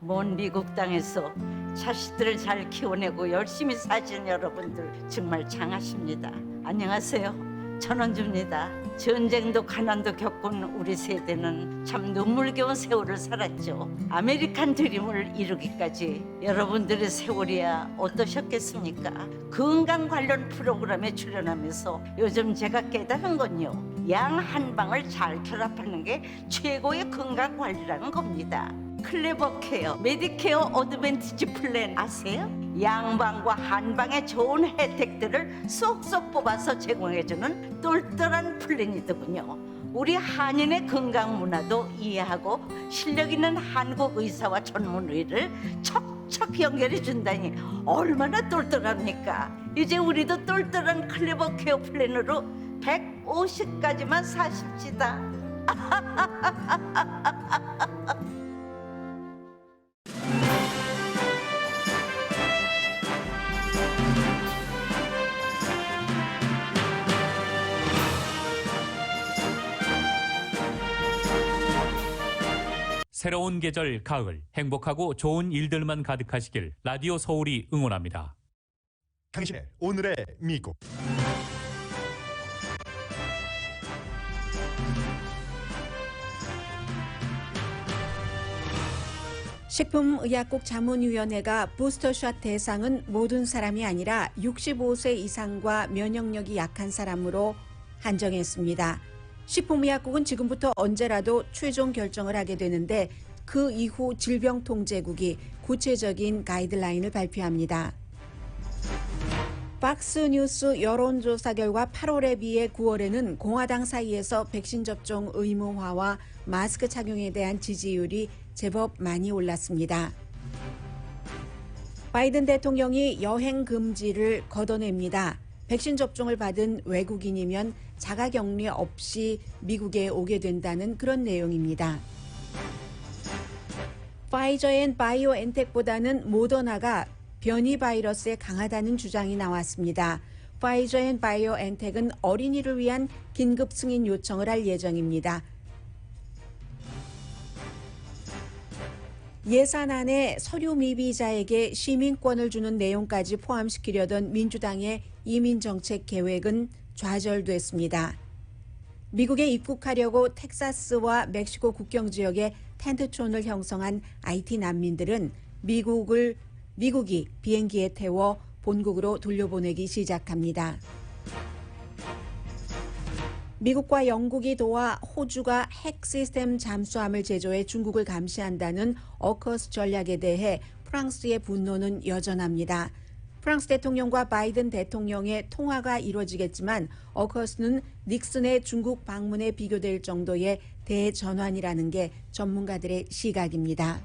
먼 미국 땅에서 자식들을 잘 키워내고 열심히 사신 여러분들 정말 장하십니다. 안녕하세요. 전원주입니다. 전쟁도 가난도 겪은 우리 세대는 참 눈물겨운 세월을 살았죠. 아메리칸 드림을 이루기까지 여러분들의 세월이야 어떠셨겠습니까? 건강 관련 프로그램에 출연하면서 요즘 제가 깨달은 건요, 양 한 방을 잘 결합하는 게 최고의 건강 관리라는 겁니다. 클레버 케어, 메디케어 어드밴티지 플랜 아세요? 양방과 한방의 좋은 혜택들을 쏙쏙 뽑아서 제공해주는 똘똘한 플랜이더군요. 우리 한인의 건강 문화도 이해하고 실력 있는 한국 의사와 전문의를 척척 연결해 준다니 얼마나 똘똘합니까? 이제 우리도 똘똘한 클레버 케어 플랜으로 150까지만 사십시다. 새로운 계절 가을, 행복하고 좋은 일들만 가득하시길 라디오 서울이 응원합니다. 당신의 오늘의 미국. 식품의약국 자문위원회가 부스터샷 대상은 모든 사람이 아니라 65세 이상과 면역력이 약한 사람으로 한정했습니다. 식품의약국은 지금부터 언제라도 최종 결정을 하게 되는데 그 이후 질병통제국이 구체적인 가이드라인을 발표합니다. 박스뉴스 여론조사 결과 8월에 비해 9월에는 공화당 사이에서 백신 접종 의무화와 마스크 착용에 대한 지지율이 제법 많이 올랐습니다. 바이든 대통령이 여행 금지를 걷어냅니다. 백신 접종을 받은 외국인이면 자가격리 없이 미국에 오게 된다는 그런 내용입니다. 파이저 앤 바이오엔텍보다는 모더나가 변이 바이러스에 강하다는 주장이 나왔습니다. 파이저 앤 바이오엔텍은 어린이를 위한 긴급 승인 요청을 할 예정입니다. 예산안에 서류 미비자에게 시민권을 주는 내용까지 포함시키려던 민주당의 이민정책 계획은 좌절됐습니다. 미국에 입국하려고 텍사스와 멕시코 국경 지역에 텐트촌을 형성한 IT 난민들은 미국이 비행기에 태워 본국으로 돌려보내기 시작합니다. 미국과 영국이 도와 호주가 핵 시스템 잠수함을 제조해 중국을 감시한다는 어커스 전략에 대해 프랑스의 분노는 여전합니다. 프랑스 대통령과 바이든 대통령의 통화가 이루어지겠지만 어커스는 닉슨의 중국 방문에 비교될 정도의 대전환이라는 게 전문가들의 시각입니다.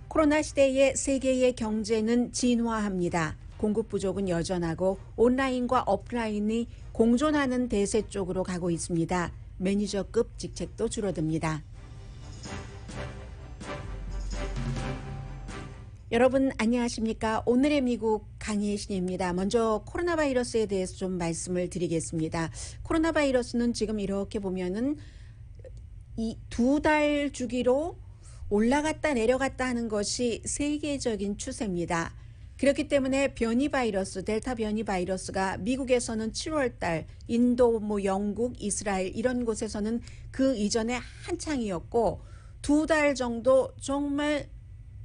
코로나 시대의 세계의 경제는 진화합니다. 공급 부족은 여전하고 온라인과 오프라인이 공존하는 대세 쪽으로 가고 있습니다. 매니저급 직책도 줄어듭니다. 여러분 안녕하십니까? 오늘의 미국 강희애 신입니다. 먼저 코로나 바이러스에 대해서 좀 말씀을 드리겠습니다. 코로나 바이러스는 지금 이렇게 보면은 이 2달 주기로 올라갔다 내려갔다 하는 것이 세계적인 추세입니다. 그렇기 때문에 변이 바이러스, 델타 변이 바이러스가 미국에서는 7월 달, 인도, 영국, 이스라엘 이런 곳에서는 그 이전에 한창이었고 2달 정도 정말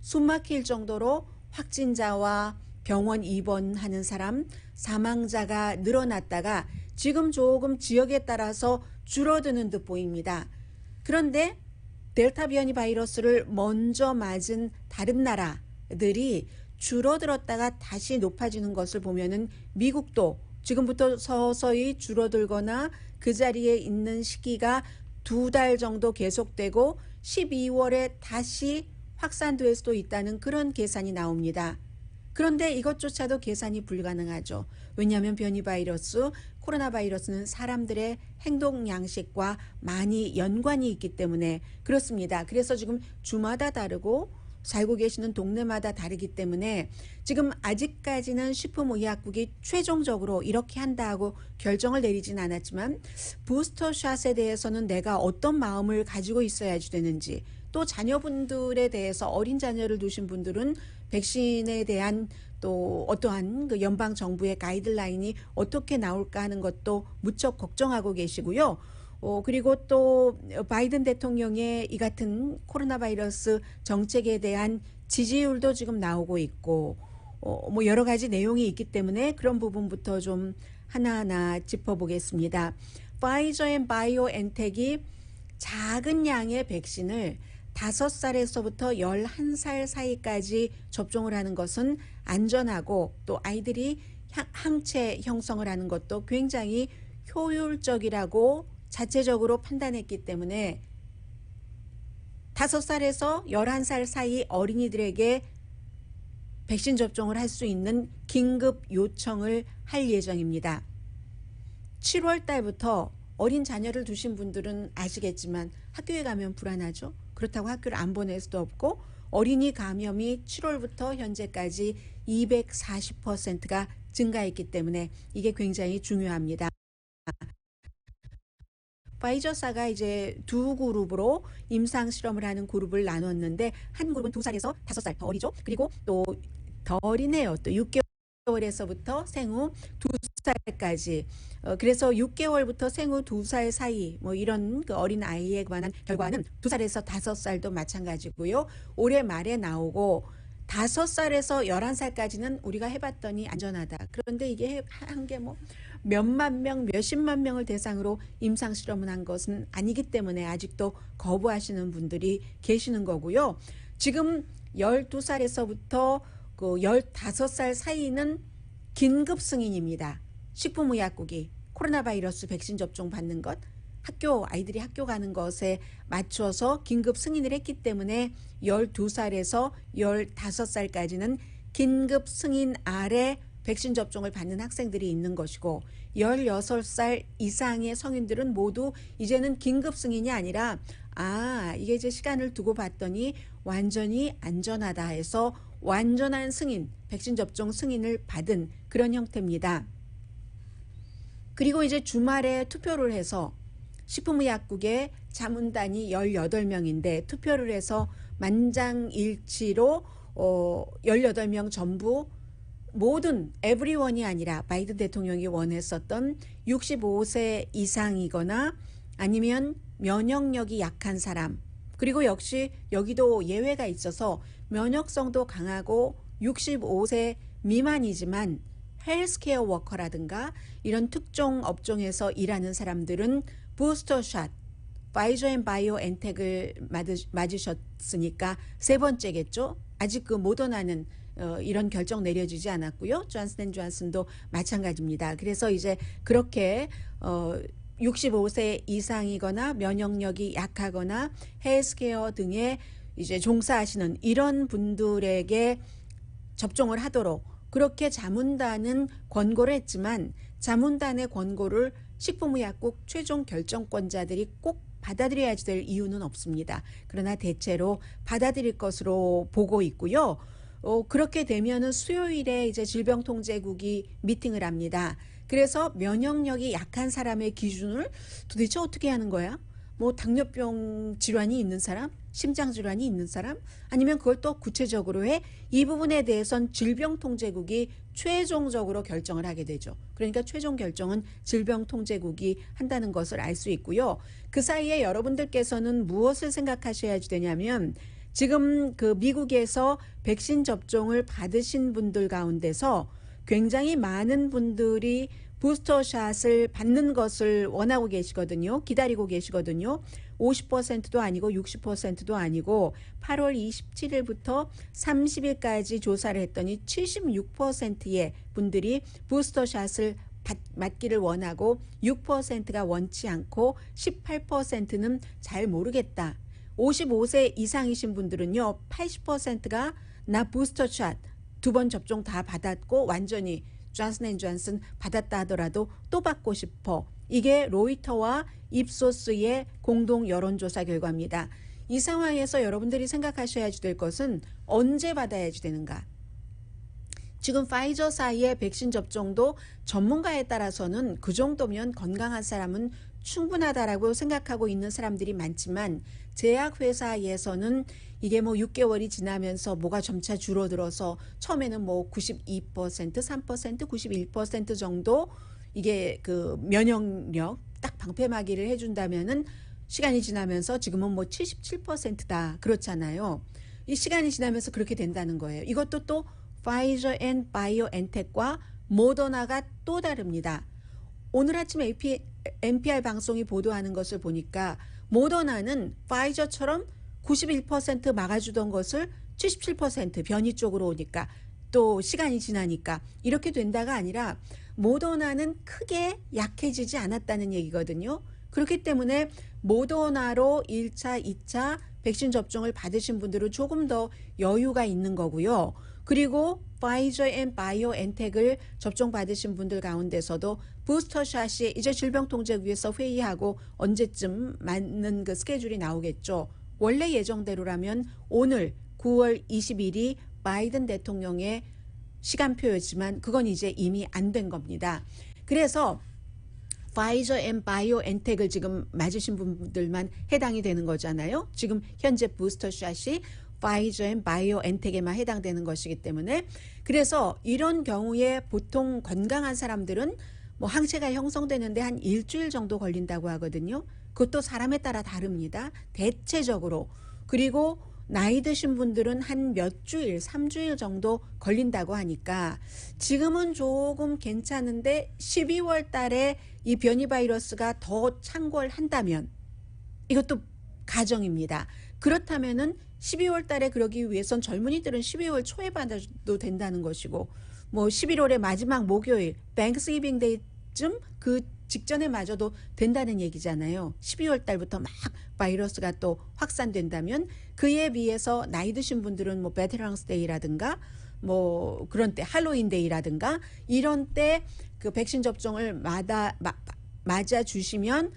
숨막힐 정도로 확진자와 병원 입원하는 사람, 사망자가 늘어났다가 지금 조금 지역에 따라서 줄어드는 듯 보입니다. 그런데 델타 변이 바이러스를 먼저 맞은 다른 나라들이 줄어들었다가 다시 높아지는 것을 보면은 미국도 지금부터 서서히 줄어들거나 그 자리에 있는 시기가 2달 정도 계속되고 12월에 다시 확산될 수도 있다는 그런 계산이 나옵니다. 그런데 이것조차도 계산이 불가능하죠. 왜냐하면 변이 바이러스, 코로나 바이러스는 사람들의 행동 양식과 많이 연관이 있기 때문에 그렇습니다. 그래서 지금 주마다 다르고 살고 계시는 동네마다 다르기 때문에 지금 아직까지는 식품의약국이 최종적으로 이렇게 한다 하고 결정을 내리진 않았지만 부스터샷에 대해서는 내가 어떤 마음을 가지고 있어야지 되는지 또 자녀분들에 대해서 어린 자녀를 두신 분들은 백신에 대한 또 어떠한 그 연방 정부의 가이드라인이 어떻게 나올까 하는 것도 무척 걱정하고 계시고요. 그리고 또 바이든 대통령의 이 같은 코로나 바이러스 정책에 대한 지지율도 지금 나오고 있고 뭐 여러 가지 내용이 있기 때문에 그런 부분부터 좀 하나하나 짚어보겠습니다. 파이저 앤 바이오엔텍이 작은 양의 백신을 5살에서부터 11살 사이까지 접종을 하는 것은 안전하고 또 아이들이 항체 형성을 하는 것도 굉장히 효율적이라고 자체적으로 판단했기 때문에 5살에서 11살 사이 어린이들에게 백신 접종을 할 수 있는 긴급 요청을 할 예정입니다. 7월 달부터 어린 자녀를 두신 분들은 아시겠지만 학교에 가면 불안하죠. 그렇다고 학교를 안 보낼 수도 없고 어린이 감염이 7월부터 현재까지 240%가 증가했기 때문에 이게 굉장히 중요합니다. 파이저사가 이제 두 그룹으로 임상 실험을 하는 그룹을 나눴는데 한 그룹은 2살에서 5살 더 어리죠. 그리고 또 더 어리네요. 또 6개월에서부터 생후 2살까지. 그래서 6개월부터 생후 2살 사이 뭐 이런 그 어린 아이에 관한 결과는 2살에서 5살도 마찬가지고요. 올해 말에 나오고 5살에서 11살까지는 우리가 해봤더니 안전하다. 그런데 이게 한 게 뭐 몇만 명, 몇십만 명을 대상으로 임상 실험을 한 것은 아니기 때문에 아직도 거부하시는 분들이 계시는 거고요. 지금 12살에서부터 그 15살 사이는 긴급 승인입니다. 식품의약국이 코로나 바이러스 백신 접종 받는 것, 아이들이 학교 가는 것에 맞춰서 긴급 승인을 했기 때문에 12살에서 15살까지는 긴급 승인 아래 백신 접종을 받는 학생들이 있는 것이고 16살 이상의 성인들은 모두 이제는 긴급 승인이 아니라 이게 이제 시간을 두고 봤더니 완전히 안전하다 해서 완전한 승인, 백신 접종 승인을 받은 그런 형태입니다. 그리고 이제 주말에 투표를 해서 식품의약국의 자문단이 18명인데 투표를 해서 만장일치로 18명 전부 모든 에브리원이 아니라 바이든 대통령이 원했었던 65세 이상이거나 아니면 면역력이 약한 사람, 그리고 역시 여기도 예외가 있어서 면역성도 강하고 65세 미만이지만 헬스케어 워커라든가 이런 특정 업종에서 일하는 사람들은 부스터샷 파이저 앤 바이오엔텍을 맞으셨으니까 세 번째겠죠. 아직 그 모더나는 이런 결정 내려지지 않았고요. 존슨앤존슨도 마찬가지입니다. 그래서 이제 그렇게 65세 이상이거나 면역력이 약하거나 헬스케어 등에 이제 종사하시는 이런 분들에게 접종을 하도록 그렇게 자문단은 권고를 했지만 자문단의 권고를 식품의약국 최종 결정권자들이 꼭 받아들여야 될 이유는 없습니다. 그러나 대체로 받아들일 것으로 보고 있고요. 그렇게 되면은 수요일에 이제 질병통제국이 미팅을 합니다. 그래서 면역력이 약한 사람의 기준을 도대체 어떻게 하는 거야? 뭐 당뇨병 질환이 있는 사람, 심장 질환이 있는 사람, 아니면 그걸 또 구체적으로 해? 이 부분에 대해선 질병통제국이 최종적으로 결정을 하게 되죠. 그러니까 최종 결정은 질병통제국이 한다는 것을 알 수 있고요. 그 사이에 여러분들께서는 무엇을 생각하셔야 되냐면 지금 그 미국에서 백신 접종을 받으신 분들 가운데서 굉장히 많은 분들이 부스터샷을 받는 것을 원하고 계시거든요. 기다리고 계시거든요. 50%도 아니고 60%도 아니고 8월 27일부터 30일까지 조사를 했더니 76%의 분들이 부스터샷을 맞기를 원하고 6%가 원치 않고 18%는 잘 모르겠다. 55세 이상이신 분들은요. 80%가 나 부스터샷 2번 접종 다 받았고 완전히 존슨앤존슨 받았다 하더라도 또 받고 싶어. 이게 로이터와 입소스의 공동 여론조사 결과입니다. 이 상황에서 여러분들이 생각하셔야 될 것은 언제 받아야지 되는가. 지금 파이저사의 백신 접종도 전문가에 따라서는 그 정도면 건강한 사람은 충분하다라고 생각하고 있는 사람들이 많지만 제약회사에서는 이게 뭐 6개월이 지나면서 뭐가 점차 줄어들어서 처음에는 뭐 92%, 3%, 91% 정도 이게 그 면역력 딱 방패막이를 해준다면은 시간이 지나면서 지금은 뭐 77%다 그렇잖아요. 이 시간이 지나면서 그렇게 된다는 거예요. 이것도 또 파이저 앤 바이오엔텍과 모더나가 또 다릅니다. 오늘 아침 NPR 방송이 보도하는 것을 보니까 모더나는 파이저처럼 91% 막아주던 것을 77% 변이 쪽으로 오니까 또 시간이 지나니까 이렇게 된다가 아니라 모더나는 크게 약해지지 않았다는 얘기거든요. 그렇기 때문에 모더나로 1차, 2차 백신 접종을 받으신 분들은 조금 더 여유가 있는 거고요. 그리고 파이저 앤 바이오엔텍을 접종받으신 분들 가운데서도 부스터샷이 이제 질병통제국에서 회의하고 언제쯤 맞는 그 스케줄이 나오겠죠. 원래 예정대로라면 오늘 9월 20일이 바이든 대통령의 시간표였지만 그건 이제 이미 안 된 겁니다. 그래서 파이저 앤 바이오엔텍을 지금 맞으신 분들만 해당이 되는 거잖아요. 지금 현재 부스터샷이 파이저 앤 바이오엔텍에만 해당되는 것이기 때문에 그래서 이런 경우에 보통 건강한 사람들은 뭐 항체가 형성되는데 한 일주일 정도 걸린다고 하거든요. 그것도 사람에 따라 다릅니다. 대체적으로. 그리고 나이 드신 분들은 한 몇 주일, 3주일 정도 걸린다고 하니까 지금은 조금 괜찮은데 12월 달에 이 변이 바이러스가 더 창궐 한다면 이것도 가정입니다. 그렇다면은 12월 달에 그러기 위해선 젊은이들은 12월 초에 받아도 된다는 것이고 뭐 11월의 마지막 목요일 땡스기빙 데이쯤 그 직전에 맞아도 된다는 얘기잖아요. 12월 달부터 막 바이러스가 또 확산된다면 그에 비해서 나이 드신 분들은 뭐 베테랑스 데이라든가 뭐 그런 때 할로윈 데이라든가 이런 때 그 백신 접종을 맞아 주시면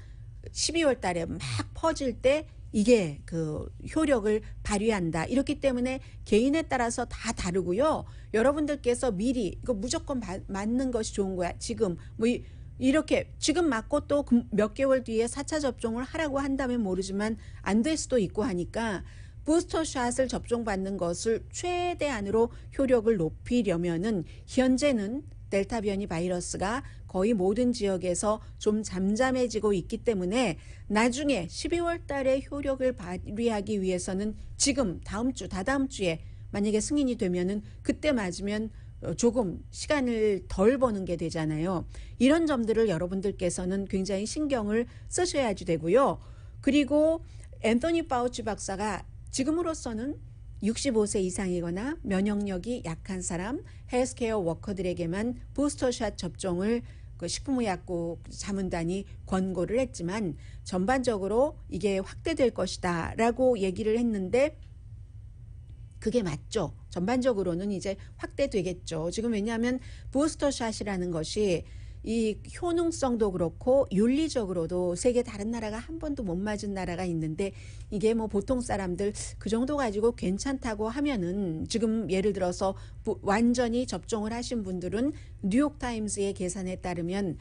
12월 달에 막 퍼질 때 이게 그 효력을 발휘한다. 이렇기 때문에 개인에 따라서 다 다르고요. 여러분들께서 미리 이거 무조건 맞는 것이 좋은 거야. 지금 뭐 이렇게 지금 맞고 또 몇 개월 뒤에 4차 접종을 하라고 한다면 모르지만 안 될 수도 있고 하니까 부스터샷을 접종받는 것을 최대한으로 효력을 높이려면은 현재는 델타 변이 바이러스가 거의 모든 지역에서 좀 잠잠해지고 있기 때문에 나중에 12월 달에 효력을 발휘하기 위해서는 지금 다음 주, 다다음 주에 만약에 승인이 되면은 그때 맞으면 조금 시간을 덜 버는 게 되잖아요. 이런 점들을 여러분들께서는 굉장히 신경을 쓰셔야지 되고요. 그리고 앤서니 파우치 박사가 지금으로서는 65세 이상이거나 면역력이 약한 사람, 헬스케어 워커들에게만 부스터샷 접종을 그 식품의약국 자문단이 권고를 했지만 전반적으로 이게 확대될 것이다 라고 얘기를 했는데 그게 맞죠. 전반적으로는 이제 확대되겠죠. 지금 왜냐하면 부스터샷이라는 것이 이 효능성도 그렇고 윤리적으로도 세계 다른 나라가 한 번도 못 맞은 나라가 있는데 이게 뭐 보통 사람들 그 정도 가지고 괜찮다고 하면은 지금 예를 들어서 완전히 접종을 하신 분들은 뉴욕타임스의 계산에 따르면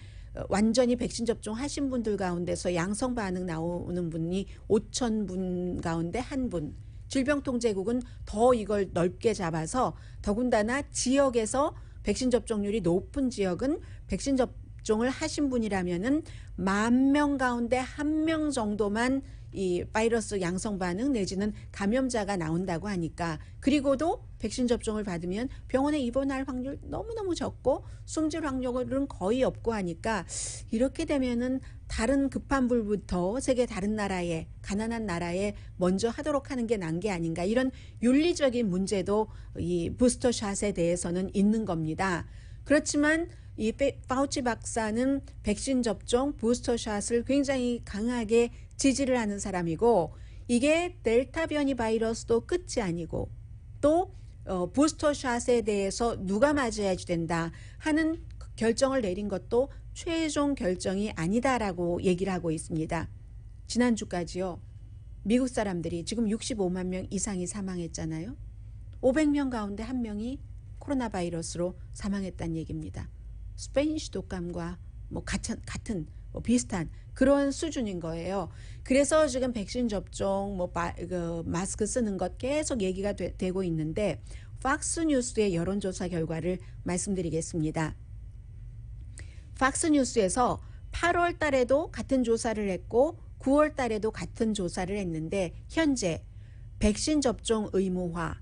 완전히 백신 접종하신 분들 가운데서 양성 반응 나오는 분이 5,000분 가운데 한 분. 질병통제국은 더 이걸 넓게 잡아서 더군다나 지역에서 백신 접종률이 높은 지역은 백신 접종을 하신 분이라면은 10,000명 가운데 1명 정도만 이 바이러스 양성 반응 내지는 감염자가 나온다고 하니까 그리고도 백신 접종을 받으면 병원에 입원할 확률 너무너무 적고 숨질 확률은 거의 없고 하니까 이렇게 되면은 다른 급한 불부터 세계 다른 나라에 가난한 나라에 먼저 하도록 하는 게 난 게 아닌가 이런 윤리적인 문제도 이 부스터샷에 대해서는 있는 겁니다. 그렇지만 이 파우치 박사는 백신 접종 부스터샷을 굉장히 강하게 지지를 하는 사람이고 이게 델타 변이 바이러스도 끝이 아니고 또 부스터샷에 대해서 누가 맞아야지 된다 하는 결정을 내린 것도 최종 결정이 아니다라고 얘기를 하고 있습니다. 지난주까지요. 미국 사람들이 지금 65만 명 이상이 사망했잖아요. 500명 가운데 1명이 코로나 바이러스로 사망했다는 얘기입니다. 스페니쉬 독감과 뭐 같은 뭐 비슷한 그런 수준인 거예요. 그래서 지금 백신 접종, 마스크 쓰는 것 계속 얘기가 되고 있는데 팍스뉴스의 여론조사 결과를 말씀드리겠습니다. 팍스뉴스에서 8월 달에도 같은 조사를 했고 9월 달에도 같은 조사를 했는데 현재 백신 접종 의무화,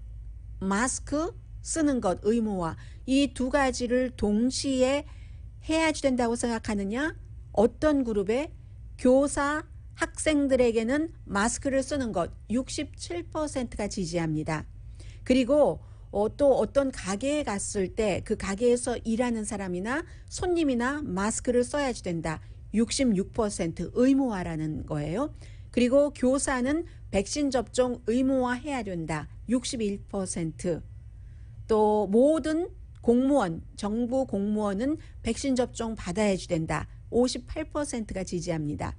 마스크 쓰는 것 의무화 이 두 가지를 동시에 해야지 된다고 생각하느냐? 어떤 그룹에 교사, 학생들에게는 마스크를 쓰는 것 67%가 지지합니다. 그리고 또 어떤 가게에 갔을 때 그 가게에서 일하는 사람이나 손님이나 마스크를 써야지 된다. 66% 의무화라는 거예요. 그리고 교사는 백신 접종 의무화해야 된다. 61%. 또 모든 공무원, 정부 공무원은 백신 접종 받아야지 된다. 58%가 지지합니다.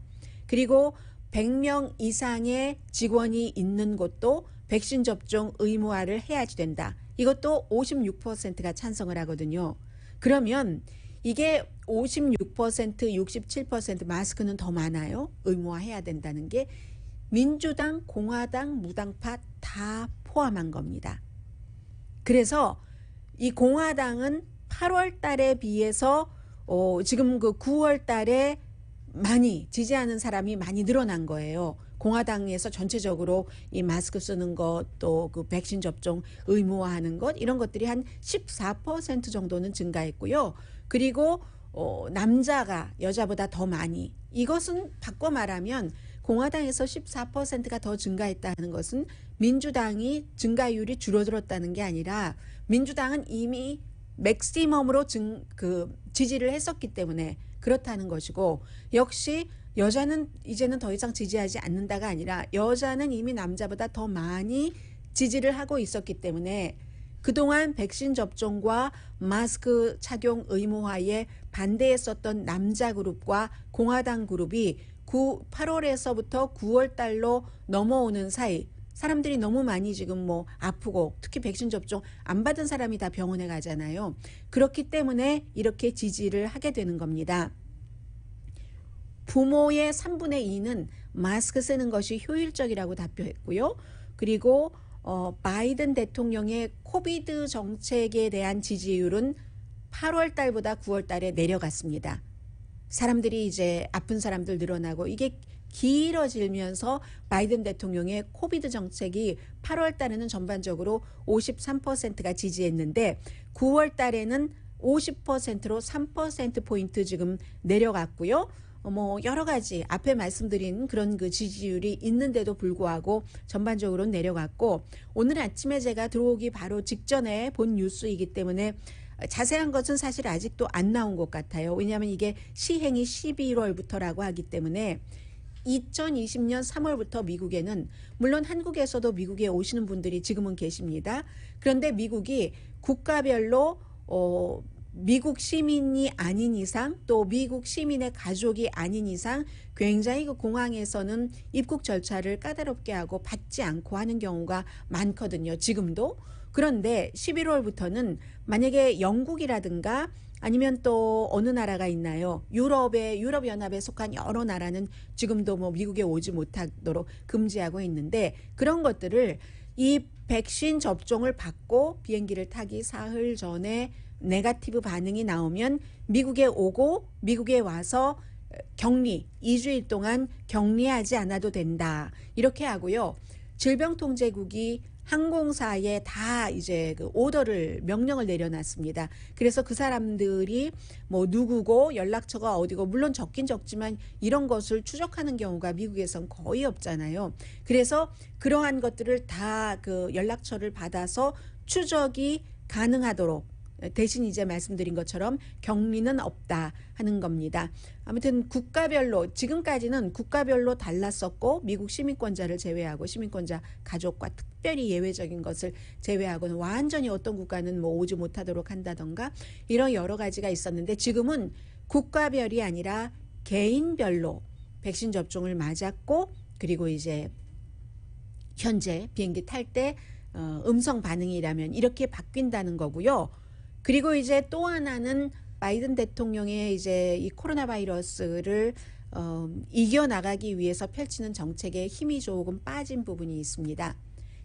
그리고 100명 이상의 직원이 있는 곳도 백신 접종 의무화를 해야지 된다. 이것도 56%가 찬성을 하거든요. 그러면 이게 56%, 67% 마스크는 더 많아요. 의무화해야 된다는 게 민주당, 공화당, 무당파 다 포함한 겁니다. 그래서 이 공화당은 8월 달에 비해서 지금 그 9월 달에 많이 지지하는 사람이 많이 늘어난 거예요. 공화당에서 전체적으로 이 마스크 쓰는 것, 또 그 백신 접종 의무화하는 것 이런 것들이 한 14% 정도는 증가했고요. 그리고 남자가 여자보다 더 많이 이것은 바꿔 말하면 공화당에서 14%가 더 증가했다는 것은 민주당이 증가율이 줄어들었다는 게 아니라 민주당은 이미 맥시멈으로 지지를 했었기 때문에 그렇다는 것이고 역시 여자는 이제는 더 이상 지지하지 않는다가 아니라 여자는 이미 남자보다 더 많이 지지를 하고 있었기 때문에 그동안 백신 접종과 마스크 착용 의무화에 반대했었던 남자 그룹과 공화당 그룹이 8월에서부터 9월 달로 넘어오는 사이 사람들이 너무 많이 지금 아프고 특히 백신 접종 안 받은 사람이 다 병원에 가잖아요. 그렇기 때문에 이렇게 지지를 하게 되는 겁니다. 부모의 3분의 2는 마스크 쓰는 것이 효율적이라고 답변했고요. 그리고 바이든 대통령의 코비드 정책에 대한 지지율은 8월 달보다 9월 달에 내려갔습니다. 사람들이 이제 아픈 사람들 늘어나고 이게 길어지면서 바이든 대통령의 코비드 정책이 8월 달에는 전반적으로 53%가 지지했는데 9월 달에는 50%로 3%포인트 지금 내려갔고요. 여러 가지 앞에 말씀드린 그런 그 지지율이 있는데도 불구하고 전반적으로 내려갔고 오늘 아침에 제가 들어오기 바로 직전에 본 뉴스이기 때문에 자세한 것은 사실 아직도 안 나온 것 같아요. 왜냐하면 이게 시행이 11월부터라고 하기 때문에 2020년 3월부터 미국에는 물론 한국에서도 미국에 오시는 분들이 지금은 계십니다. 그런데 미국이 국가별로 미국 시민이 아닌 이상 또 미국 시민의 가족이 아닌 이상 굉장히 그 공항에서는 입국 절차를 까다롭게 하고 받지 않고 하는 경우가 많거든요. 지금도. 그런데 11월부터는 만약에 영국이라든가 아니면 또 어느 나라가 있나요? 유럽연합에 속한 여러 나라는 지금도 미국에 오지 못하도록 금지하고 있는데 그런 것들을 이 백신 접종을 받고 비행기를 타기 사흘 전에 네거티브 반응이 나오면 미국에 오고 미국에 와서 격리 2주일 동안 격리하지 않아도 된다. 이렇게 하고요. 질병통제국이 항공사에 다 이제 그 명령을 내려놨습니다. 그래서 그 사람들이 누구고 연락처가 어디고 물론 적긴 적지만 이런 것을 추적하는 경우가 미국에선 거의 없잖아요. 그래서 그러한 것들을 다 그 연락처를 받아서 추적이 가능하도록 대신 이제 말씀드린 것처럼 격리는 없다 하는 겁니다. 아무튼 국가별로 지금까지는 국가별로 달랐었고 미국 시민권자를 제외하고 시민권자 가족과 특별히 예외적인 것을 제외하고는 완전히 어떤 국가는 오지 못하도록 한다던가 이런 여러 가지가 있었는데 지금은 국가별이 아니라 개인별로 백신 접종을 맞았고 그리고 이제 현재 비행기 탈 때 음성 반응이라면 이렇게 바뀐다는 거고요. 그리고 이제 또 하나는 바이든 대통령의 이제 이 코로나 바이러스를 이겨나가기 위해서 펼치는 정책에 힘이 조금 빠진 부분이 있습니다.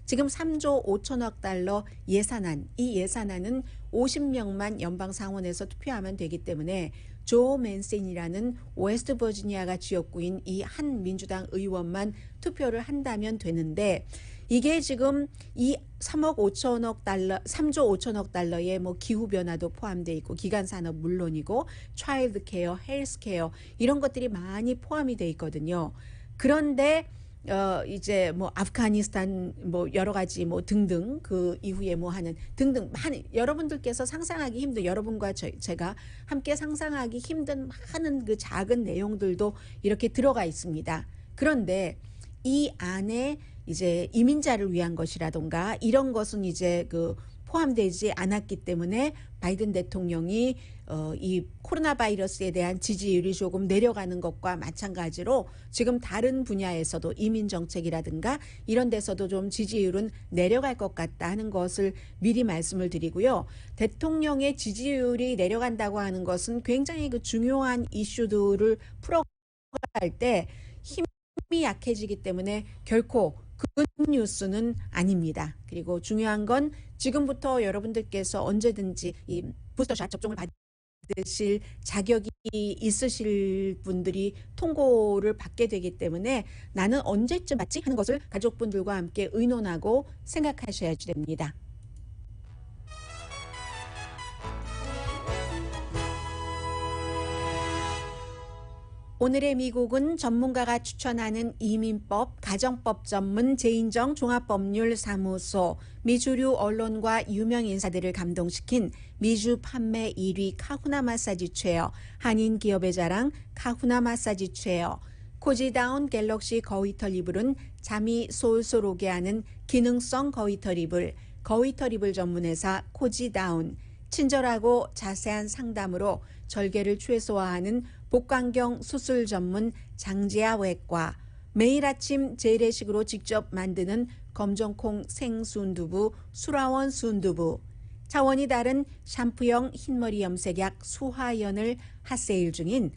지금 3조 5천억 달러 예산안, 이 예산안은 50명만 연방 상원에서 투표하면 되기 때문에 조 맨슨이라는 웨스트 버지니아가 지역구인 이 한 민주당 의원만 투표를 한다면 되는데 이게 지금 이 3조 5천억 달러의 뭐 기후 변화도 포함되어 있고 기간 산업 물론이고 차일드 케어, 헬스 케어 이런 것들이 많이 포함이 되어 있거든요. 그런데 이제 뭐 아프가니스탄 뭐 여러 가지 뭐 등등 그 이후에 뭐 하는 등등 많은 여러분들께서 상상하기 힘든 여러분과 제가 함께 상상하기 힘든 많은 그 작은 내용들도 이렇게 들어가 있습니다. 그런데 이 안에 이제 이민자를 위한 것이라던가 이런 것은 이제 그 포함되지 않았기 때문에 바이든 대통령이 이 코로나 바이러스에 대한 지지율이 조금 내려가는 것과 마찬가지로 지금 다른 분야에서도 이민 정책이라든가 이런 데서도 좀 지지율은 내려갈 것 같다 하는 것을 미리 말씀을 드리고요. 대통령의 지지율이 내려간다고 하는 것은 굉장히 그 중요한 이슈들을 풀어갈 때 힘이 약해지기 때문에 결코 굿뉴스는 아닙니다. 그리고 중요한 건 지금부터 여러분들께서 언제든지 이 부스터샷 접종을 받으실 자격이 있으실 분들이 통고를 받게 되기 때문에 나는 언제쯤 받지 하는 것을 가족분들과 함께 의논하고 생각하셔야 됩니다. 오늘의 미국은 전문가가 추천하는 이민법, 가정법 전문 제인정 종합법률사무소, 미주류 언론과 유명 인사들을 감동시킨 미주 판매 1위 카후나 마사지 체어, 한인 기업의 자랑 카후나 마사지 체어, 코지다운 갤럭시 거위털 이불은 잠이 솔솔 오게 하는 기능성 거위털 이불, 거위털 이불 전문회사 코지다운, 친절하고 자세한 상담으로 절개를 최소화하는 복강경 수술 전문 장지아 외과, 매일 아침 재래식으로 직접 만드는 검정콩 생순두부 수라원 순두부, 차원이 다른 샴푸형 흰머리 염색약 수하연을 핫세일 중인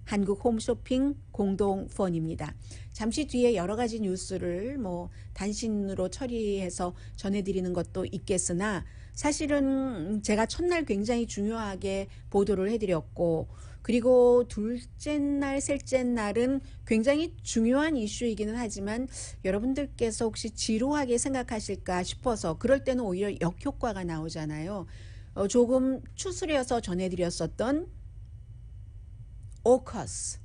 한국 홈쇼핑 공동펀입니다. 잠시 뒤에 여러 가지 뉴스를 뭐 단신으로 처리해서 전해드리는 것도 있겠으나 사실은 제가 첫날 굉장히 중요하게 보도를 해드렸고 그리고 둘째 날, 셋째 날은 굉장히 중요한 이슈이기는 하지만 여러분들께서 혹시 지루하게 생각하실까 싶어서 그럴 때는 오히려 역효과가 나오잖아요. 조금 추스려서 전해드렸었던 오커스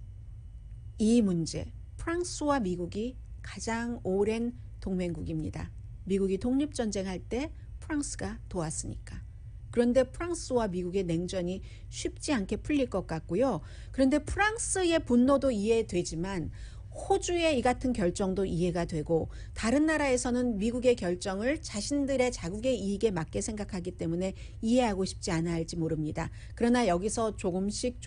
이 문제, 프랑스와 미국이 가장 오랜 동맹국입니다. 미국이 독립전쟁할 때 프랑스가 도왔으니까. 그런데 프랑스와 미국의 냉전이 쉽지 않게 풀릴 것 같고요. 그런데 프랑스의 분노도 이해되지만 호주의 이 같은 결정도 이해가 되고 다른 나라에서는 미국의 결정을 자신들의 자국의 이익에 맞게 생각하기 때문에 이해하고 싶지 않아 할지 모릅니다. 그러나 여기서 조금씩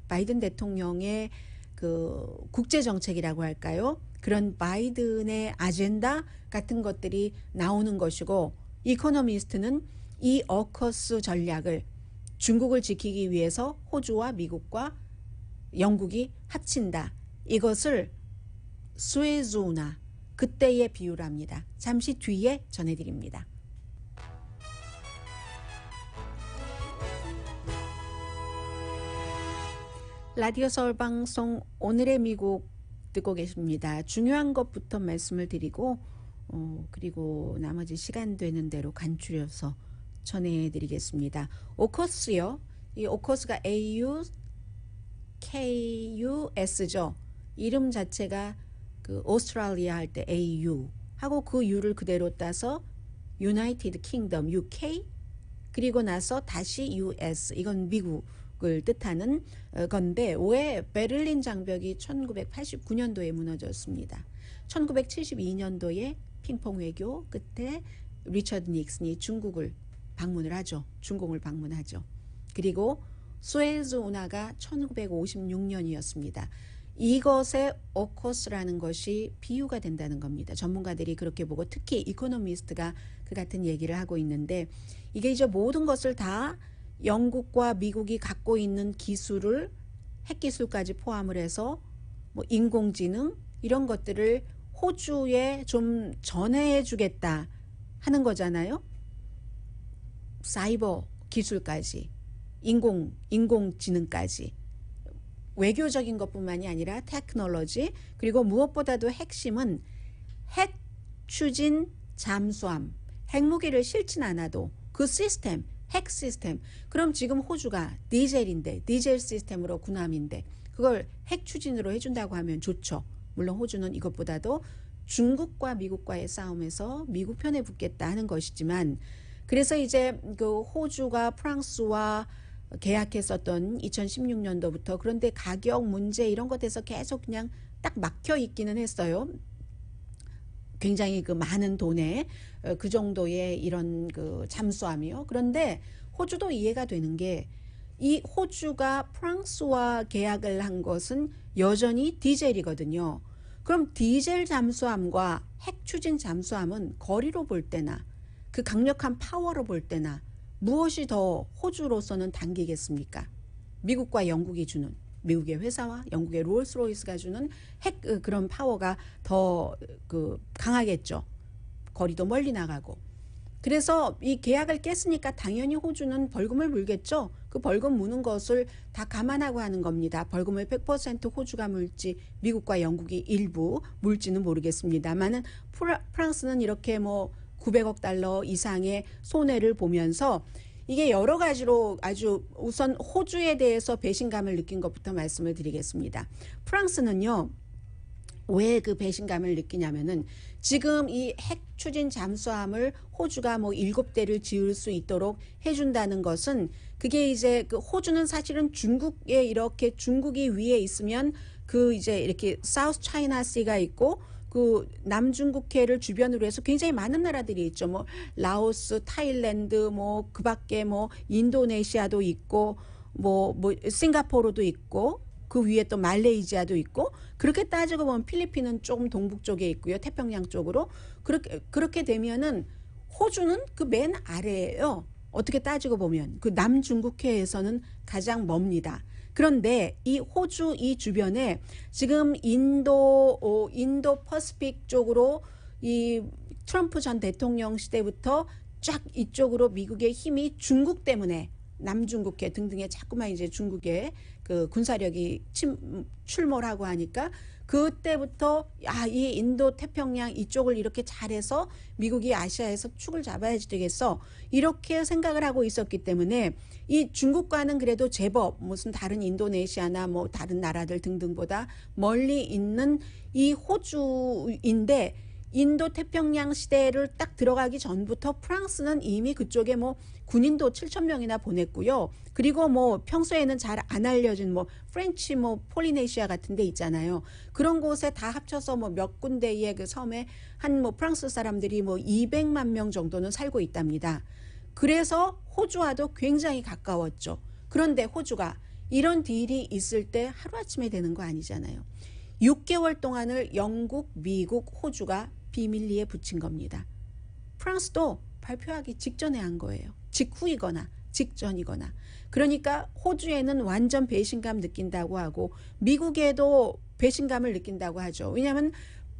바이든 대통령의 그 국제정책이라고 할까요? 그런 바이든의 아젠다 같은 것들이 나오는 것이고 이코노미스트는 이 어커스 전략을 중국을 지키기 위해서 호주와 미국과 영국이 합친다. 이것을 스웨즈 운하 그때의 비유랍니다. 잠시 뒤에 전해드립니다. 라디오 서울 방송 오늘의 미국 듣고 계십니다. 중요한 것부터 말씀을 드리고 그리고 나머지 시간 되는 대로 간추려서 전해드리겠습니다. 오커스요. 이 오커스가 AUKUS죠. 이름 자체가 그 오스트레일리아 할 때 AU 하고 그 U를 그대로 따서 United Kingdom UK 그리고 나서 다시 US 이건 미국을 뜻하는 건데 왜 베를린 장벽이 1989년도에 무너졌습니다. 1972년도에 핑퐁 외교 끝에 리처드 닉슨이 중국을 방문을 하죠. 중공을 방문하죠. 그리고 스웨즈 운하가 1956년이었습니다. 이것의 오커스라는 것이 비유가 된다는 겁니다. 전문가들이 그렇게 보고 특히 이코노미스트가 그 같은 얘기를 하고 있는데 이게 이제 모든 것을 다 영국과 미국이 갖고 있는 기술을 핵기술까지 포함을 해서 뭐 인공지능 이런 것들을 호주에 좀 전해해 주겠다 하는 거잖아요. 사이버 기술까지 인공지능까지 외교적인 것뿐만이 아니라 테크놀로지 그리고 무엇보다도 핵심은 핵 추진 잠수함 핵무기를 싣진 않아도 그 시스템 핵 시스템 그럼 지금 호주가 디젤인데 디젤 시스템으로 군함인데 그걸 핵 추진으로 해준다고 하면 좋죠. 물론 호주는 이것보다도 중국과 미국과의 싸움에서 미국 편에 붙겠다 하는 것이지만 그래서 이제 그 호주가 프랑스와 계약했었던 2016년도부터 그런데 가격 문제 이런 것에서 계속 그냥 딱 막혀 있기는 했어요. 굉장히 그 많은 돈에 그 정도의 이런 그 잠수함이요. 그런데 호주도 이해가 되는 게 이 호주가 프랑스와 계약을 한 것은 여전히 디젤이거든요. 그럼 디젤 잠수함과 핵 추진 잠수함은 거리로 볼 때나 그 강력한 파워로 볼 때나 무엇이 더 호주로서는 당기겠습니까? 미국과 영국이 주는 미국의 회사와 영국의 롤스로이스가 주는 핵 그런 파워가 더 그 강하겠죠. 거리도 멀리 나가고. 그래서 이 계약을 깼으니까 당연히 호주는 벌금을 물겠죠. 그 벌금 무는 것을 다 감안하고 하는 겁니다. 벌금을 100% 호주가 물지 미국과 영국이 일부 물지는 모르겠습니다만은 프랑스는 이렇게 뭐 900억 달러 이상의 손해를 보면서 이게 여러 가지로 아주 우선 호주에 대해서 배신감을 느낀 것부터 말씀을 드리겠습니다. 프랑스는요. 왜 그 배신감을 느끼냐면은 지금 이 핵 추진 잠수함을 호주가 뭐 7대를 지을 수 있도록 해준다는 것은 그게 이제 그 호주는 사실은 중국에 이렇게 중국이 위에 있으면 그 이제 이렇게 사우스 차이나 씨가 있고 그 남중국해를 주변으로 해서 굉장히 많은 나라들이 있죠. 뭐 라오스, 타일랜드, 뭐 그밖에 뭐 인도네시아도 있고 뭐 싱가포르도 있고 그 위에 또 말레이시아도 있고 그렇게 따지고 보면 필리핀은 조금 동북 쪽에 있고요. 태평양 쪽으로 그렇게 되면은 호주는 그 맨 아래예요. 어떻게 따지고 보면 그 남중국해에서는 가장 멉니다. 그런데 이 호주 이 주변에 지금 인도 퍼시픽 쪽으로 이 트럼프 전 대통령 시대부터 쫙 이쪽으로 미국의 힘이 중국 때문에 남중국해 등등에 자꾸만 이제 중국의 그 군사력이 출몰하고 하니까 그때부터 이 인도 태평양 이쪽을 이렇게 잘해서 미국이 아시아에서 축을 잡아야지 되겠어 이렇게 생각을 하고 있었기 때문에 이 중국과는 그래도 제법 무슨 다른 인도네시아나 뭐 다른 나라들 등등보다 멀리 있는 이 호주인데 인도 태평양 시대를 딱 들어가기 전부터 프랑스는 이미 그쪽에 뭐 군인도 7,000명이나 보냈고요. 그리고 뭐 평소에는 잘 안 알려진 뭐 프렌치 뭐 폴리네시아 같은 데 있잖아요. 그런 곳에 다 합쳐서 뭐 몇 군데의 그 섬에 한 뭐 프랑스 사람들이 뭐 200만 명 정도는 살고 있답니다. 그래서 호주와도 굉장히 가까웠죠. 그런데 호주가 이런 딜이 있을 때 하루아침에 되는 거 아니잖아요. 6개월 동안을 영국, 미국, 호주가 비밀리에 붙인 겁니다. 프랑스도 발표하기 직전에 한 거예요. 직후이거나 직전이거나. 그러니까 호주에는 완전 배신감 느낀다고 하고 미국에도 배신감을 느낀다고 하죠. 왜냐하면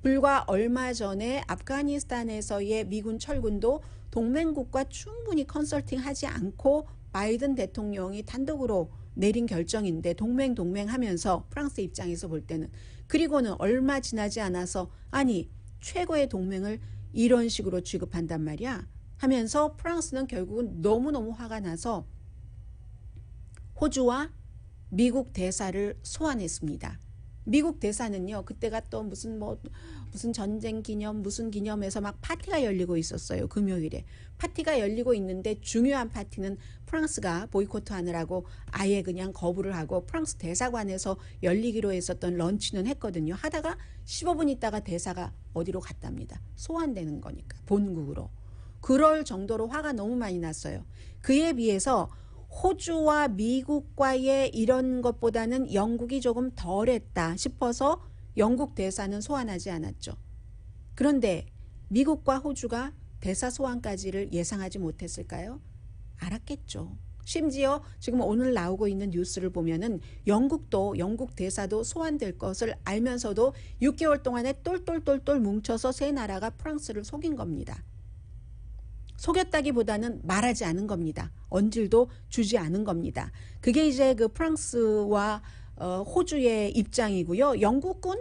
불과 얼마 전에 아프가니스탄에서의 미군 철군도 동맹국과 충분히 컨설팅하지 않고 바이든 대통령이 단독으로 내린 결정인데 동맹하면서 프랑스 입장에서 볼 때는 그리고는 얼마 지나지 않아서 아니 최고의 동맹을 이런 식으로 취급한단 말이야 하면서 프랑스는 결국은 너무너무 화가 나서 호주와 미국 대사를 소환했습니다. 미국 대사는요 그때가 또 무슨 전쟁 기념 무슨 기념해서 막 파티가 열리고 있었어요. 금요일에 파티가 열리고 있는데 중요한 파티는 프랑스가 보이콧하느라고 아예 그냥 거부를 하고 프랑스 대사관에서 열리기로 했었던 런치는 했거든요. 하다가 15분 있다가 대사가 어디로 갔답니다. 소환되는 거니까 본국으로. 그럴 정도로 화가 너무 많이 났어요. 그에 비해서 호주와 미국과의 이런 것보다는 영국이 조금 덜했다 싶어서 영국 대사는 소환하지 않았죠. 그런데 미국과 호주가 대사 소환까지를 예상하지 못했을까요? 알았겠죠. 심지어 지금 오늘 나오고 있는 뉴스를 보면은 영국도 영국 대사도 소환될 것을 알면서도 6개월 동안에 똘똘똘똘 뭉쳐서 세 나라가 프랑스를 속인 겁니다. 속였다기보다는 말하지 않은 겁니다. 언질도 주지 않은 겁니다. 그게 이제 그 프랑스와 호주의 입장이고요. 영국은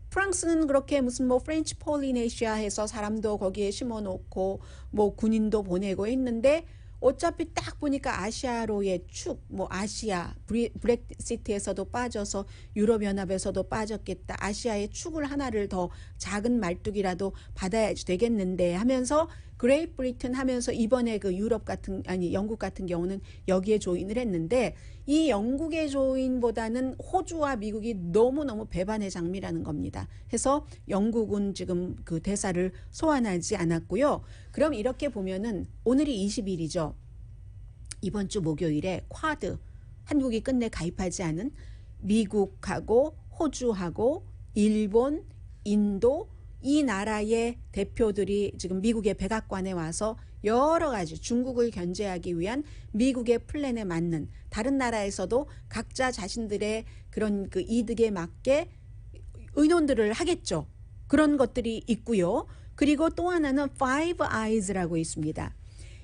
프랑스는 그렇게 무슨 뭐 프렌치 폴리네시아 해서 사람도 거기에 심어놓고 뭐 군인도 보내고 했는데 어차피 딱 보니까 아시아로의 축, 뭐 아시아, 브렉시트에서도 빠져서 유럽연합에서도 빠졌겠다. 아시아의 축을 하나를 더 작은 말뚝이라도 받아야 되겠는데 하면서 그레이트 브리튼 하면서 이번에 그 영국 같은 경우는 여기에 조인을 했는데 이 영국의 조인보다는 호주와 미국이 너무너무 배반의 장미라는 겁니다. 해서 영국은 지금 그 대사를 소환하지 않았고요. 그럼 이렇게 보면은 오늘이 20일이죠. 이번 주 목요일에 쿼드, 한국이 끝내 가입하지 않은 미국하고 호주하고 일본, 인도 이 나라의 대표들이 지금 미국의 백악관에 와서 여러 가지 중국을 견제하기 위한 미국의 플랜에 맞는 다른 나라에서도 각자 자신들의 그런 그 이득에 맞게 의논들을 하겠죠. 그런 것들이 있고요. 그리고 또 하나는 Five Eyes라고 있습니다.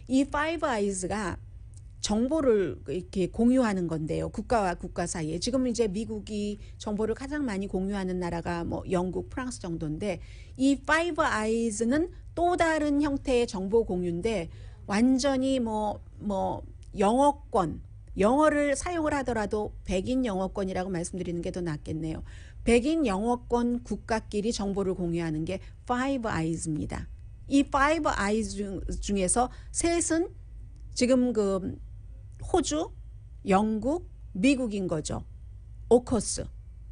이 Five Eyes가 정보를 이렇게 공유하는 건데요. 국가와 국가 사이에. 지금 이제 미국이 정보를 가장 많이 공유하는 나라가 뭐 영국, 프랑스 정도인데 이 Five Eyes는 또 다른 형태의 정보 공유인데 완전히 뭐 영어권, 영어를 사용을 하더라도 백인 영어권이라고 말씀드리는 게 더 낫겠네요. 백인 영어권 국가끼리 정보를 공유하는 게 Five Eyes입니다. 이 Five Eyes 중에서 셋은 지금 그 호주, 영국, 미국인 거죠. 오커스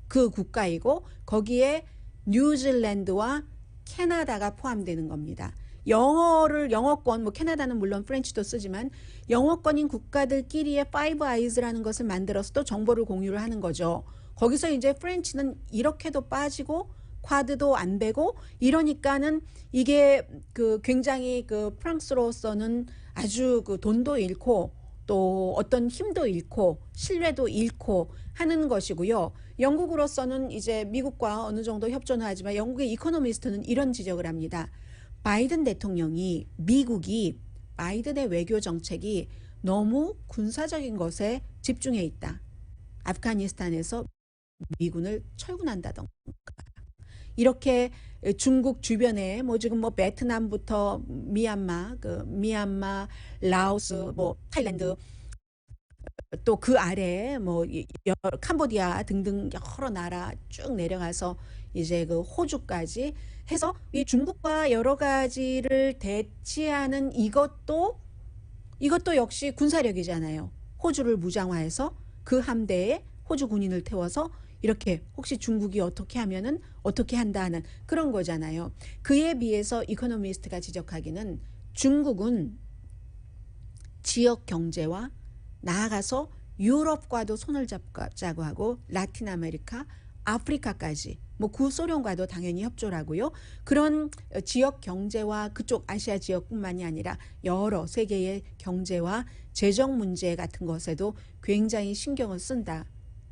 그 국가이고 거기에 뉴질랜드와 캐나다가 포함되는 겁니다. 영어권 뭐 캐나다는 물론 프렌치도 쓰지만 영어권인 국가들끼리의 파이브 아이즈라는 것을 만들어서 또 정보를 공유를 하는 거죠. 거기서 이제 프렌치는 이렇게도 빠지고 쿼드도 안 되고 이러니까는 이게 그 굉장히 그 프랑스로서는 아주 그 돈도 잃고 또 어떤 힘도 잃고 신뢰도 잃고 하는 것이고요. 영국으로서는 이제 미국과 어느 정도 협조는 하지만 영국의 이코노미스트는 이런 지적을 합니다. 바이든 대통령이 미국이 바이든의 외교 정책이 너무 군사적인 것에 집중해 있다. 아프가니스탄에서 미군을 철군한다던가 이렇게 중국 주변에 뭐 지금 뭐 베트남부터 미얀마, 라오스, 뭐 타일랜드 또 그 아래 뭐 캄보디아 등등 여러 나라 쭉 내려가서 이제 그 호주까지 해서 이 중국과 여러 가지를 대치하는 이것도 역시 군사력이잖아요. 호주를 무장화해서 그 함대에 호주 군인을 태워서 이렇게 혹시 중국이 어떻게 하면은 어떻게 한다 하는 그런 거잖아요. 그에 비해서 이코노미스트가 지적하기는 중국은 지역 경제와 나아가서 유럽과도 손을 잡자고 하고 라틴 아메리카, 아프리카까지 뭐 구소련과도 당연히 협조를 하고요. 그런 지역 경제와 그쪽 아시아 지역뿐만이 아니라 여러 세계의 경제와 재정 문제 같은 것에도 굉장히 신경을 쓴다.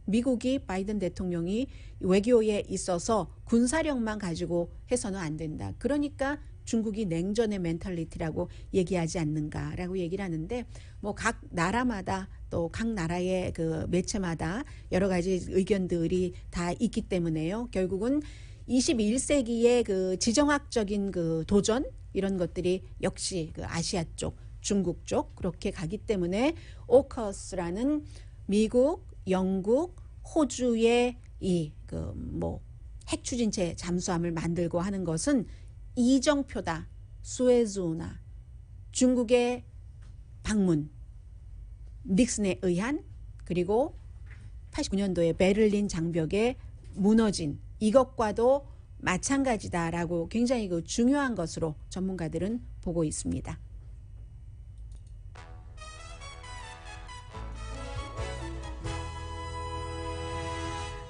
미국이 바이든 대통령이 외교에 있어서 군사력만 가지고 해서는 안 된다. 그러니까 중국이 냉전의 멘탈리티라고 얘기하지 않는가라고 얘기를 하는데 뭐 각 나라마다 또 각 나라의 그 매체마다 여러 가지 의견들이 다 있기 때문에요. 결국은 21세기의 그 지정학적인 그 도전 이런 것들이 역시 그 아시아 쪽, 중국 쪽 그렇게 가기 때문에 오커스라는 미국, 영국, 호주의 이 그 뭐 핵 추진체 잠수함을 만들고 하는 것은 이정표다. 수에즈운하 중국의 방문 닉슨에 의한 그리고 89년도에 베를린 장벽에 무너진 이것과도 마찬가지다라고 굉장히 그 중요한 것으로 전문가들은 보고 있습니다.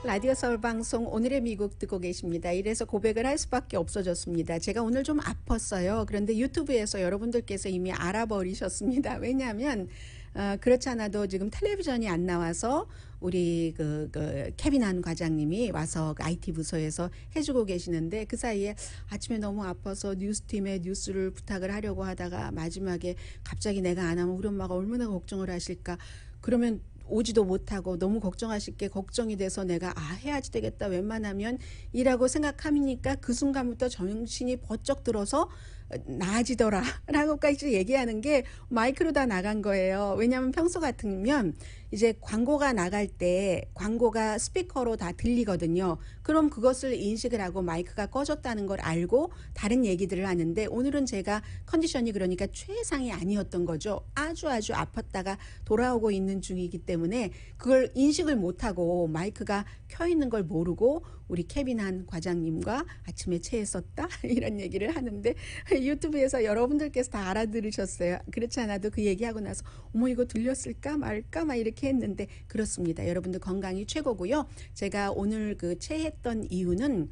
라디오 서울 방송 오늘의 미국 듣고 계십니다. 이래서 고백을 할 수밖에 없어졌습니다. 제가 오늘 좀 아팠어요. 그런데 유튜브에서 여러분들께서 이미 알아버리셨습니다. 왜냐하면 그렇지 않아도 지금 텔레비전이 안 나와서 우리 케빈 한 과장님이 와서 그 IT 부서에서 해주고 계시는데 그 사이에 아침에 너무 아파서 뉴스팀에 뉴스를 부탁을 하려고 하다가 마지막에 갑자기 내가 안 하면 우리 엄마가 얼마나 걱정을 하실까. 그러면 오지도 못하고 너무 걱정하실 게 걱정이 돼서 내가 해야지 되겠다 웬만하면 이라고 생각하니까 그 순간부터 정신이 번쩍 들어서 나아지더라 라고까지 얘기하는 게 마이크로 다 나간 거예요. 왜냐하면 평소 같으면 이제 광고가 나갈 때 광고가 스피커로 다 들리거든요. 그럼 그것을 인식을 하고 마이크가 꺼졌다는 걸 알고 다른 얘기들을 하는데 오늘은 제가 컨디션이 그러니까 최상이 아니었던 거죠. 아주 아팠다가 돌아오고 있는 중이기 때문에 그걸 인식을 못하고 마이크가 켜 있는 걸 모르고 우리 케빈 한 과장님과 아침에 체했었다 이런 얘기를 하는데 유튜브에서 여러분들께서 다 알아들으셨어요. 그렇지 않아도 그 얘기하고 나서 어머 이거 들렸을까 말까 막 이렇게 했는데 그렇습니다. 여러분들 건강이 최고고요. 제가 오늘 그 체했던 이유는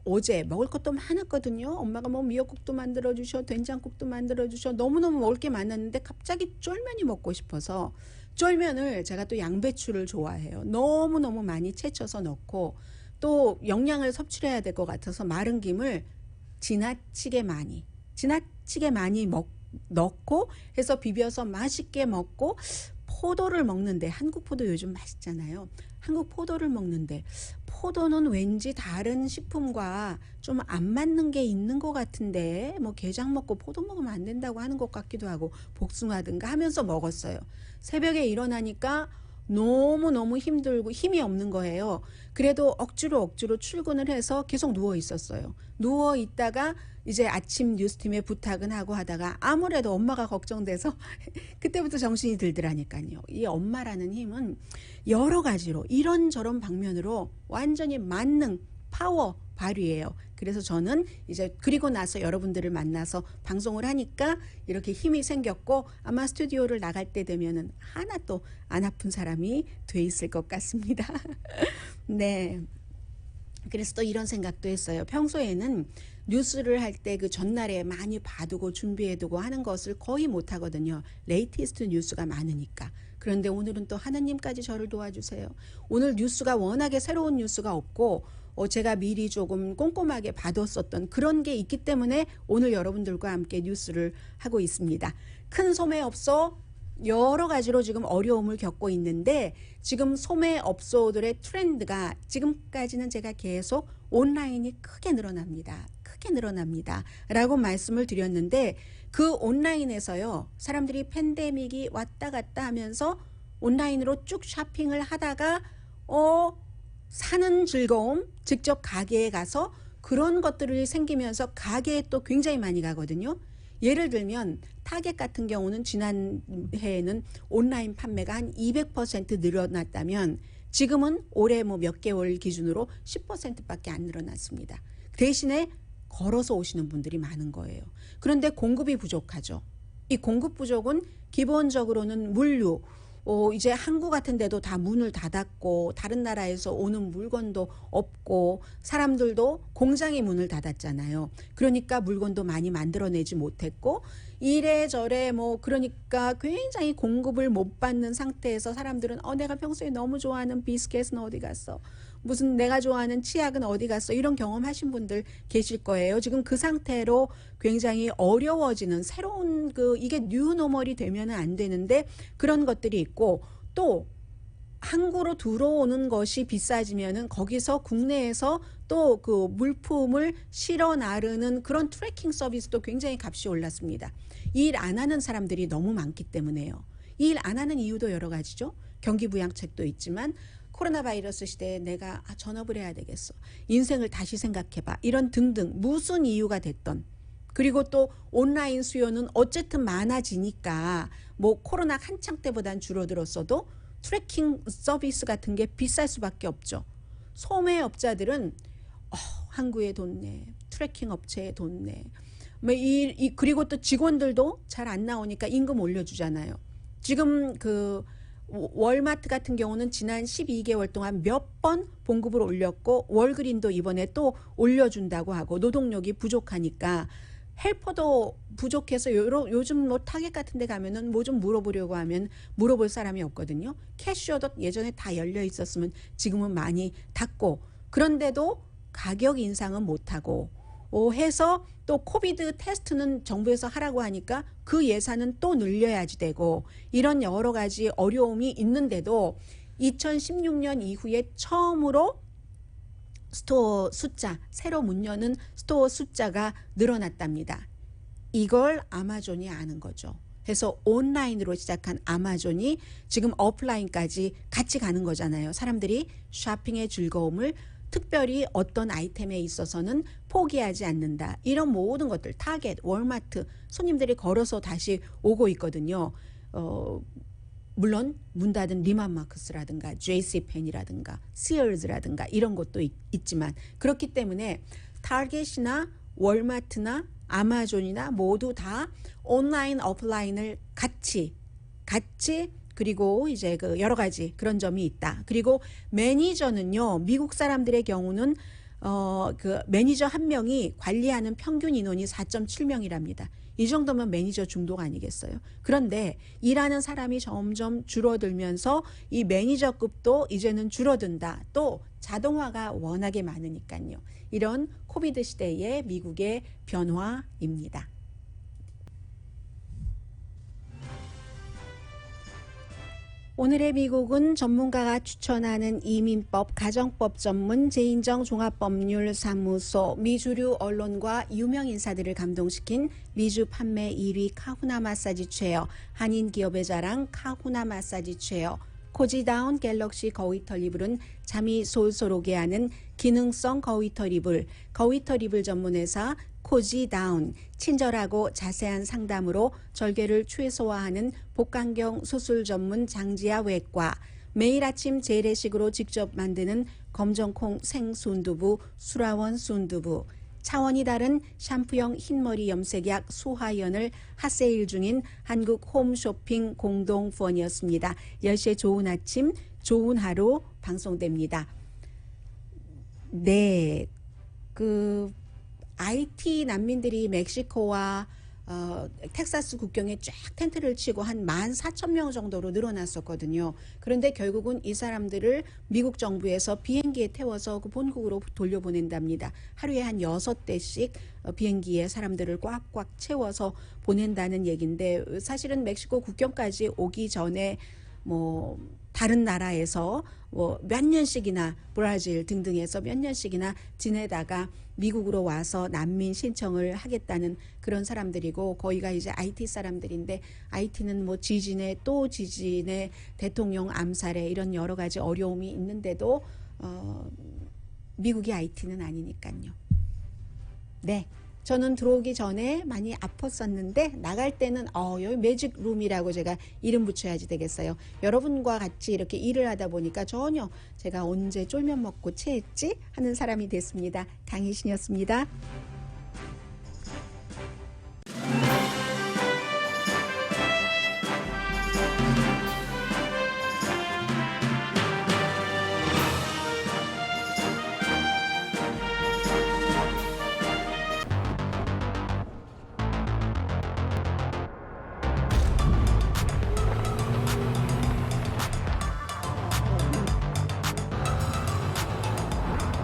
어제 먹을 것도 많았거든요. 엄마가 뭐 미역국도 만들어주셔 된장국도 만들어주셔 너무너무 먹을 게 많았는데 갑자기 쫄면이 먹고 싶어서 쫄면을 제가 또 양배추를 좋아해요. 너무너무 많이 채쳐서 넣고 또 영양을 섭취해야 될 것 같아서 마른 김을 지나치게 많이 넣고 해서 비벼서 맛있게 먹고 포도를 먹는데 한국 포도 요즘 맛있잖아요. 한국 포도를 먹는데 포도는 왠지 다른 식품과 좀 안 맞는 게 있는 것 같은데 뭐 게장 먹고 포도 먹으면 안 된다고 하는 것 같기도 하고 복숭아든가 하면서 먹었어요. 새벽에 일어나니까 너무너무 힘들고 힘이 없는 거예요. 그래도 억지로 출근을 해서 계속 누워 있었어요. 누워 있다가 이제 아침 뉴스팀에 부탁은 하고 하다가 아무래도 엄마가 걱정돼서 그때부터 정신이 들더라니까요. 이 엄마라는 힘은 여러 가지로 이런저런 방면으로 완전히 만능 파워 발휘예요. 그래서 저는 이제 그리고 나서 여러분들을 만나서 방송을 하니까 이렇게 힘이 생겼고 아마 스튜디오를 나갈 때 되면은 하나도 안 아픈 사람이 돼 있을 것 같습니다. 네. 그래서 또 이런 생각도 했어요. 평소에는 뉴스를 할 때 그 전날에 많이 봐두고 준비해두고 하는 것을 거의 못 하거든요. 레이티스트 뉴스가 많으니까. 그런데 오늘은 또 하나님까지 저를 도와주세요. 오늘 뉴스가 워낙에 새로운 뉴스가 없고 제가 미리 조금 꼼꼼하게 봐뒀었던 그런 게 있기 때문에 오늘 여러분들과 함께 뉴스를 하고 있습니다. 큰 소매업소 여러 가지로 지금 어려움을 겪고 있는데 지금 소매업소들의 트렌드가 지금까지는 제가 계속 온라인이 크게 늘어납니다 라고 말씀을 드렸는데 그 온라인에서요 사람들이 팬데믹이 왔다 갔다 하면서 온라인으로 쭉 쇼핑을 하다가 사는 즐거움 직접 가게에 가서 그런 것들이 생기면서 가게에 또 굉장히 많이 가거든요. 예를 들면 타겟 같은 경우는 지난해에는 온라인 판매가 한 200% 늘어났다면 지금은 올해 뭐 몇 개월 기준으로 10%밖에 안 늘어났습니다. 대신에 걸어서 오시는 분들이 많은 거예요. 그런데 공급이 부족하죠. 이 공급 부족은 기본적으로는 물류, 이제 한국 같은 데도 다 문을 닫았고 다른 나라에서 오는 물건도 없고 사람들도 공장의 문을 닫았잖아요. 그러니까 물건도 많이 만들어내지 못했고 이래저래 그러니까 굉장히 공급을 못 받는 상태에서 사람들은 내가 평소에 너무 좋아하는 비스켓은 어디 갔어? 무슨 내가 좋아하는 치약은 어디 갔어? 이런 경험하신 분들 계실 거예요. 지금 그 상태로 굉장히 어려워지는 새로운 이게 뉴노멀이 되면 안 되는데 그런 것들이 있고 또 한국으로 들어오는 것이 비싸지면은 거기서 국내에서 또 그 물품을 실어 나르는 그런 트래킹 서비스도 굉장히 값이 올랐습니다. 이 일 안 하는 사람들이 너무 많기 때문에요. 이 일 안 하는 이유도 여러 가지죠. 경기 부양책도 있지만 코로나 바이러스 시대에 내가 전업을 해야 되겠어. 인생을 다시 생각해봐. 이런 등등 무슨 이유가 됐던 그리고 또 온라인 수요는 어쨌든 많아지니까 코로나 한창 때보단 줄어들었어도 트래킹 서비스 같은 게 비쌀 수밖에 없죠. 소매업자들은 항구에 돈 내, 트래킹 업체에 돈 내. 그리고 또 직원들도 잘 안 나오니까 임금 올려주잖아요. 지금 월마트 같은 경우는 지난 12개월 동안 몇 번 봉급을 올렸고 월그린도 이번에 또 올려준다고 하고 노동력이 부족하니까 헬퍼도 부족해서 요즘 뭐 타겟 같은 데 가면은 뭐 좀 물어보려고 하면 물어볼 사람이 없거든요. 캐시어도 예전에 다 열려 있었으면 지금은 많이 닫고 그런데도 가격 인상은 못하고 해서 또 코비드 테스트는 정부에서 하라고 하니까 그 예산은 또 늘려야지 되고 이런 여러 가지 어려움이 있는데도 2016년 이후에 처음으로 스토어 숫자, 새로 문 여는 스토어 숫자가 늘어났답니다. 이걸 아마존이 아는 거죠. 그래서 온라인으로 시작한 아마존이 지금 오프라인까지 같이 가는 거잖아요. 사람들이 쇼핑의 즐거움을 특별히 어떤 아이템에 있어서는 포기하지 않는다. 이런 모든 것들, 타겟, 월마트, 손님들이 걸어서 다시 오고 있거든요. 물론 문 닫은 리만마크스라든가 JC펜이라든가 시어즈라든가 이런 것도 있지만 그렇기 때문에 타겟이나 월마트나 아마존이나 모두 다 온라인, 오프라인을 같이 그리고 이제 그 여러 가지 그런 점이 있다. 그리고 매니저는요, 미국 사람들의 경우는 그 매니저 한 명이 관리하는 평균 인원이 4.7명이랍니다. 이 정도면 매니저 중독 아니겠어요? 그런데 일하는 사람이 점점 줄어들면서 이 매니저급도 이제는 줄어든다. 또 자동화가 워낙에 많으니까요. 이런 코비드 시대의 미국의 변화입니다. 오늘의 미국은 전문가가 추천하는 이민법, 가정법 전문 제인정 종합법률사무소, 미주류 언론과 유명 인사들을 감동시킨 미주 판매 1위 카후나 마사지 체어, 한인 기업의 자랑 카후나 마사지 체어, 코지다운 갤럭시 거위털 이불은 잠이 솔솔 오게 하는 기능성 거위털 이불, 거위털 이불 전문회사 코지다운, 친절하고 자세한 상담으로 절개를 최소화하는 복강경 수술 전문 장지아 외과, 매일 아침 재래식으로 직접 만드는 검정콩 생순두부 수라원 순두부, 차원이 다른 샴푸형 흰머리 염색약 수하연을 핫세일 중인 한국 홈쇼핑 공동 후원이었습니다. 10시에 좋은 아침, 좋은 하루 방송됩니다. 네, IT 난민들이 멕시코와 텍사스 국경에 쫙 텐트를 치고 한 14,000명 정도로 늘어났었거든요. 그런데 결국은 이 사람들을 미국 정부에서 비행기에 태워서 그 본국으로 돌려보낸답니다. 하루에 한 6대씩 비행기에 사람들을 꽉꽉 채워서 보낸다는 얘기인데 사실은 멕시코 국경까지 오기 전에 뭐 다른 나라에서 뭐 몇 년씩이나 브라질 등등에서 몇 년씩이나 지내다가 미국으로 와서 난민 신청을 하겠다는 그런 사람들이고 거기가 이제 IT 사람들인데 IT는 뭐 지진에 또 지진에 대통령 암살에 이런 여러 가지 어려움이 있는데도 미국이 IT는 아니니까요. 네. 저는 들어오기 전에 많이 아팠었는데 나갈 때는 여기 매직룸이라고 제가 이름 붙여야지 되겠어요. 여러분과 같이 이렇게 일을 하다 보니까 전혀 제가 언제 쫄면 먹고 체했지 하는 사람이 됐습니다. 강희신이었습니다.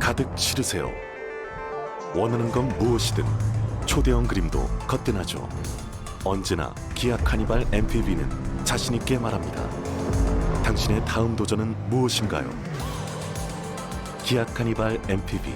가득 실으세요. 원하는 건 무엇이든 초대형 그림도 거뜬하죠. 언제나 기아 카니발 MPV는 자신있게 말합니다. 당신의 다음 도전은 무엇인가요? 기아 카니발 MPV